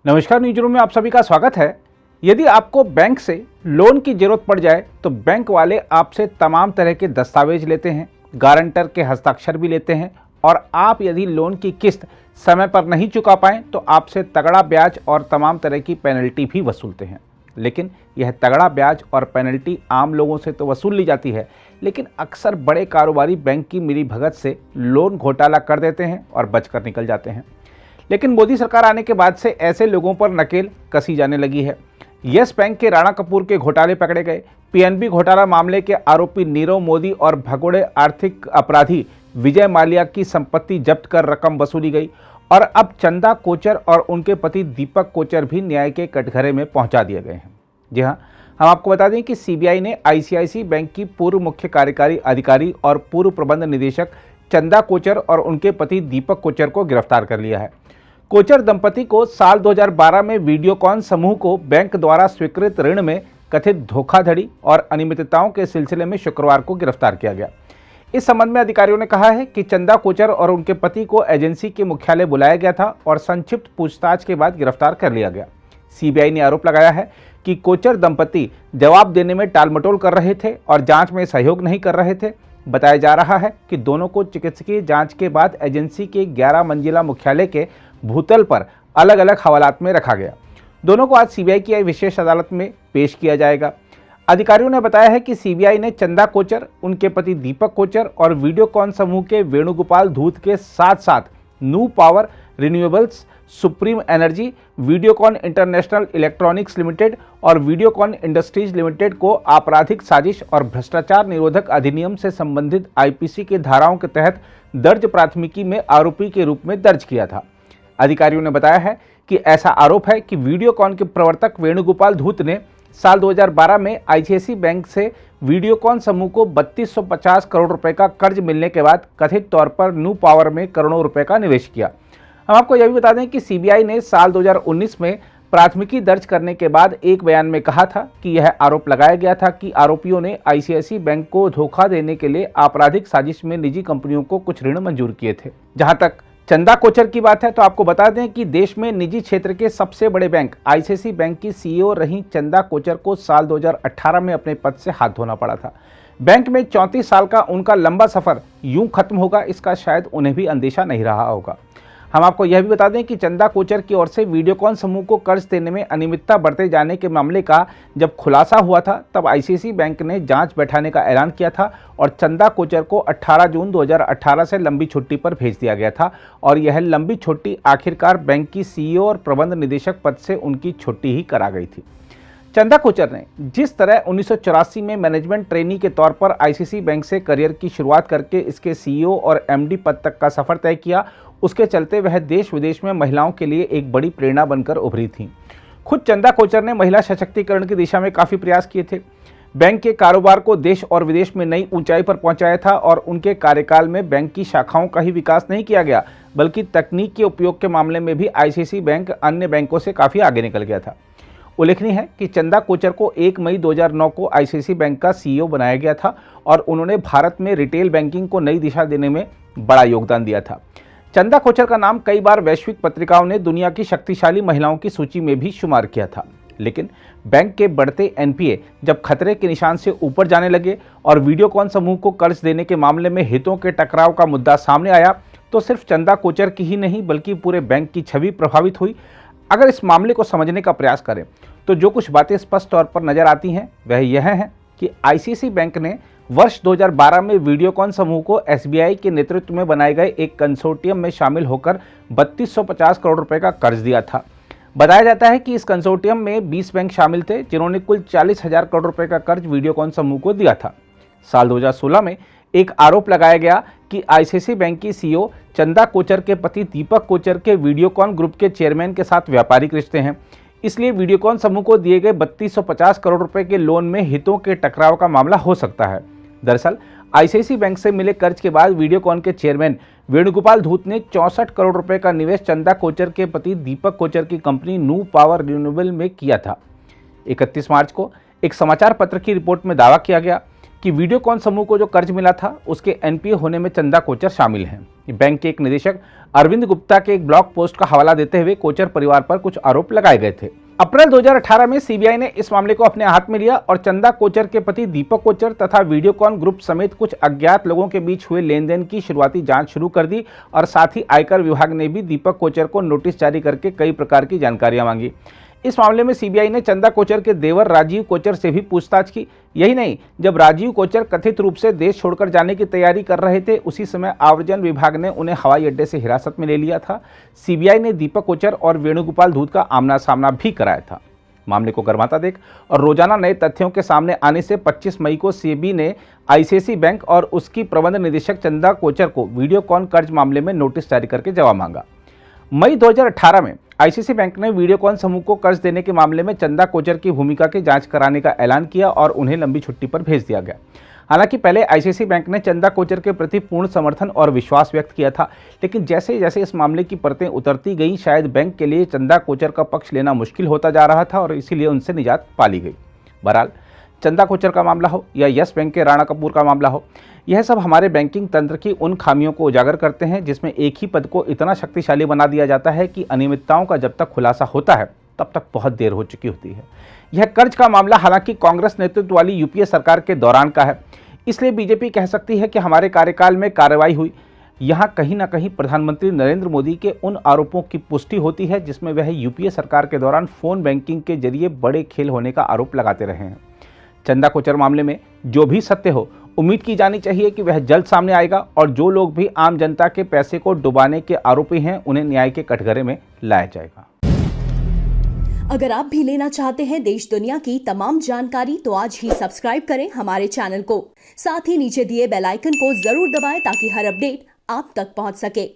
नमस्कार, news room में आप सभी का स्वागत है। यदि आपको बैंक से लोन की जरूरत पड़ जाए तो बैंक वाले आपसे तमाम तरह के दस्तावेज लेते हैं, गारंटर के हस्ताक्षर भी लेते हैं और आप यदि लोन की किस्त समय पर नहीं चुका पाएं तो आपसे तगड़ा ब्याज और तमाम तरह की पेनल्टी भी वसूलते हैं। लेकिन यह तगड़ा ब्याज और पेनल्टी आम लोगों से तो वसूल ली जाती है, लेकिन अक्सर बड़े कारोबारी बैंक की मिलीभगत से लोन घोटाला कर देते हैं और बचकर निकल जाते हैं। लेकिन मोदी सरकार आने के बाद से ऐसे लोगों पर नकेल कसी जाने लगी है। यस बैंक के राणा कपूर के घोटाले पकड़े गए, पीएनबी घोटाला मामले के आरोपी नीरव मोदी और भगोड़े आर्थिक अपराधी विजय माल्या की संपत्ति जब्त कर रकम वसूली गई और अब चंदा कोचर और उनके पति दीपक कोचर भी न्याय के कटघरे में पहुंचा दिए गए हैं। जी हाँ, हम आपको बता दें कि सीबीआई ने आईसीआईसी बैंक की पूर्व मुख्य कार्यकारी अधिकारी और पूर्व प्रबंध निदेशक चंदा कोचर और उनके पति दीपक कोचर को गिरफ्तार कर लिया है। कोचर दंपति को साल 2012 में वीडियोकॉन समूह को बैंक द्वारा स्वीकृत ऋण में कथित धोखाधड़ी और अनियमितताओं के सिलसिले में शुक्रवार को गिरफ्तार किया गया। इस संबंध में अधिकारियों ने कहा है कि चंदा कोचर और उनके पति को एजेंसी के मुख्यालय बुलाया गया था और संक्षिप्त पूछताछ के बाद गिरफ्तार कर लिया गया। सीबीआई ने आरोप लगाया है कि कोचर दंपति जवाब देने में टालमटोल कर रहे थे और जांच में सहयोग नहीं कर रहे थे। बताया जा रहा है कि दोनों को चिकित्सकीय जांच के बाद एजेंसी के 11 मंजिला मुख्यालय के भूतल पर अलग अलग हवालात में रखा गया। दोनों को आज सीबीआई की विशेष अदालत में पेश किया जाएगा। अधिकारियों ने बताया है कि सीबीआई ने चंदा कोचर, उनके पति दीपक कोचर और वीडियोकॉन समूह के वेणुगोपाल धूत के साथ साथ new power renewables, supreme energy, Videocon international electronics limited और वीडियोकॉन इंडस्ट्रीज लिमिटेड को आपराधिक साजिश और भ्रष्टाचार निरोधक अधिनियम से संबंधित आईपीसी के धाराओं के तहत दर्ज प्राथमिकी में आरोपी के रूप में दर्ज किया था। अधिकारियों ने बताया है कि ऐसा आरोप है कि वीडियोकॉन के प्रवर्तक वेणुगोपाल धूत ने साल 2012 में आईसीआईसी बैंक से वीडियोकॉन समूह को 3250 करोड़ रुपए का कर्ज मिलने के बाद कथित तौर पर न्यू पावर में करोड़ों रुपए का निवेश किया। हम आपको यह भी बता दें कि सीबीआई ने साल 2019 में प्राथमिकी दर्ज करने के बाद एक बयान में कहा था कि यह आरोप लगाया गया था कि आरोपियों ने आईसीआईसी बैंक को धोखा देने के लिए आपराधिक साजिश में निजी कंपनियों को कुछ ऋण मंजूर किए थे। जहां तक चंदा कोचर की बात है तो आपको बता दें कि देश में निजी क्षेत्र के सबसे बड़े बैंक आईसीआईसी बैंक की सीईओ रही चंदा कोचर को साल 2018 में अपने पद से हाथ धोना पड़ा था। बैंक में 34 साल का उनका लंबा सफर यूं खत्म होगा, इसका शायद उन्हें भी अंदेशा नहीं रहा होगा। हम आपको यह भी बता दें कि चंदा कोचर की ओर से वीडियोकॉन समूह को कर्ज देने में अनियमितता बरते जाने के मामले का जब खुलासा हुआ था तब आईसीआईसी बैंक ने जांच बैठाने का ऐलान किया था और चंदा कोचर को 18 जून 2018 से लंबी छुट्टी पर भेज दिया गया था और यह लंबी छुट्टी आखिरकार बैंक की सीईओ और प्रबंध निदेशक पद से उनकी छुट्टी ही करा गई थी। चंदा कोचर ने जिस तरह 1984 में मैनेजमेंट ट्रेनी के तौर पर आईसीआईसी बैंक से करियर की शुरुआत करके इसके सीईओ और एमडी पद तक का सफर तय किया, उसके चलते वह देश विदेश में महिलाओं के लिए एक बड़ी प्रेरणा बनकर उभरी थी। खुद चंदा कोचर ने महिला सशक्तिकरण की दिशा में काफ़ी प्रयास किए थे। बैंक के कारोबार को देश और विदेश में नई ऊंचाई पर पहुंचाया था और उनके कार्यकाल में बैंक की शाखाओं का ही विकास नहीं किया गया बल्कि तकनीक के उपयोग के मामले में भी आईसीआईसी बैंक अन्य बैंकों से काफ़ी आगे निकल गया था। उल्लेखनीय है कि चंदा कोचर को 1 मई 2009 को आईसीआईसी बैंक का सीईओ बनाया गया था और उन्होंने भारत में रिटेल बैंकिंग को नई दिशा देने में बड़ा योगदान दिया था। चंदा कोचर का नाम कई बार वैश्विक पत्रिकाओं ने दुनिया की शक्तिशाली महिलाओं की सूची में भी शुमार किया था, लेकिन बैंक के बढ़ते एनपीए जब खतरे के निशान से ऊपर जाने लगे और वीडियोकॉन समूह को कर्ज देने के मामले में हितों के टकराव का मुद्दा सामने आया तो सिर्फ चंदा कोचर की ही नहीं बल्कि पूरे बैंक की छवि प्रभावित हुई। अगर इस मामले को समझने का प्रयास करें तो जो कुछ बातें स्पष्ट तौर पर नजर आती हैं वह यह है कि आईसीआईसी बैंक ने वर्ष 2012 में वीडियोकॉन समूह को एसबीआई के नेतृत्व में बनाए गए एक कंसोर्टियम में शामिल होकर 3250 करोड़ रुपए का कर्ज दिया था। बताया जाता है कि इस कंसोर्टियम में 20 बैंक शामिल थे जिन्होंने कुल 40,000 करोड़ रुपए का कर्ज वीडियोकॉन समूह को दिया था। साल 2016 में एक आरोप लगाया गया कि आईसीआईसी बैंक की सीईओ चंदा कोचर के पति दीपक कोचर के वीडियोकॉन ग्रुप के चेयरमैन के साथ व्यापारिक रिश्ते हैं, इसलिए वीडियोकॉन समूह को दिए गए 3250 करोड़ रुपए के लोन में हितों के टकराव का मामला हो सकता है। दरअसल आईसीआईसी बैंक से मिले कर्ज के बाद वीडियोकॉन के चेयरमैन वेणुगोपाल धूत ने 64 करोड़ रुपए का निवेश चंदा कोचर के पति दीपक कोचर की कंपनी न्यू पावर रिन्यूएबल में किया था। 31 मार्च को एक समाचार पत्र की रिपोर्ट में दावा किया गया कि वीडियोकॉन समूह को जो कर्ज मिला था उसके एनपीए होने में चंदा कोचर शामिल हैं। बैंक के एक निदेशक अरविंद गुप्ता के एक ब्लॉग पोस्ट का हवाला देते हुए कोचर परिवार पर कुछ आरोप लगाए गए थे। अप्रैल 2018 में सीबीआई ने इस मामले को अपने हाथ में लिया और चंदा कोचर के पति दीपक कोचर तथा वीडियोकॉन ग्रुप समेत कुछ अज्ञात लोगों के बीच हुए लेन देन की शुरुआती जांच शुरू कर दी और साथ ही आयकर विभाग ने भी दीपक कोचर को नोटिस जारी करके कई प्रकार की जानकारियां मांगी। इस मामले में सीबीआई ने चंदा कोचर के देवर राजीव कोचर से भी पूछताछ की। यही नहीं, जब राजीव कोचर कथित रूप से देश छोड़कर जाने की तैयारी कर रहे थे उसी समय आव्रजन विभाग ने उन्हें हवाई अड्डे से हिरासत में ले लिया था। सीबीआई ने दीपक कोचर और वेणुगोपाल धूत का आमना सामना भी कराया था। मामले को गर्माता देख और रोजाना नए तथ्यों के सामने आने से 25 मई को सेबी ने आईसीआईसीआई बैंक और उसकी प्रबंध निदेशक चंदा कोचर को वीडियोकॉन कर्ज मामले में नोटिस जारी करके जवाब मांगा। मई 2018 में आईसीआईसीआई बैंक ने वीडियोकॉन समूह को कर्ज देने के मामले में चंदा कोचर की भूमिका की जांच कराने का ऐलान किया और उन्हें लंबी छुट्टी पर भेज दिया गया। हालांकि पहले आईसीआईसीआई बैंक ने चंदा कोचर के प्रति पूर्ण समर्थन और विश्वास व्यक्त किया था, लेकिन जैसे जैसे इस मामले की परतें उतरती गईं शायद बैंक के लिए चंदा कोचर का पक्ष लेना मुश्किल होता जा रहा था और इसीलिए उनसे निजात पा ली गई। बहरहाल चंदा कोचर का मामला हो या यस बैंक के राणा कपूर का मामला हो, यह सब हमारे बैंकिंग तंत्र की उन खामियों को उजागर करते हैं जिसमें एक ही पद को इतना शक्तिशाली बना दिया जाता है कि अनियमितताओं का जब तक खुलासा होता है तब तक बहुत देर हो चुकी होती है। यह कर्ज का मामला हालांकि कांग्रेस नेतृत्व वाली यूपीए सरकार के दौरान का है, इसलिए बीजेपी कह सकती है कि हमारे कार्यकाल में कार्रवाई हुई। यहाँ कहीं ना कहीं प्रधानमंत्री नरेंद्र मोदी के उन आरोपों की पुष्टि होती है जिसमें वह यूपीए सरकार के दौरान फोन बैंकिंग के जरिए बड़े खेल होने का आरोप लगाते रहे हैं। चंदा कोचर मामले में जो भी सत्य हो, उम्मीद की जानी चाहिए कि वह जल्द सामने आएगा और जो लोग भी आम जनता के पैसे को डुबाने के आरोपी हैं उन्हें न्याय के कटघरे में लाया जाएगा। अगर आप भी लेना चाहते हैं देश दुनिया की तमाम जानकारी तो आज ही सब्सक्राइब करें हमारे चैनल को। साथ ही नीचे दिए बेल आइकन को जरूर दबाएं ताकि हर अपडेट आप तक पहुंच सके।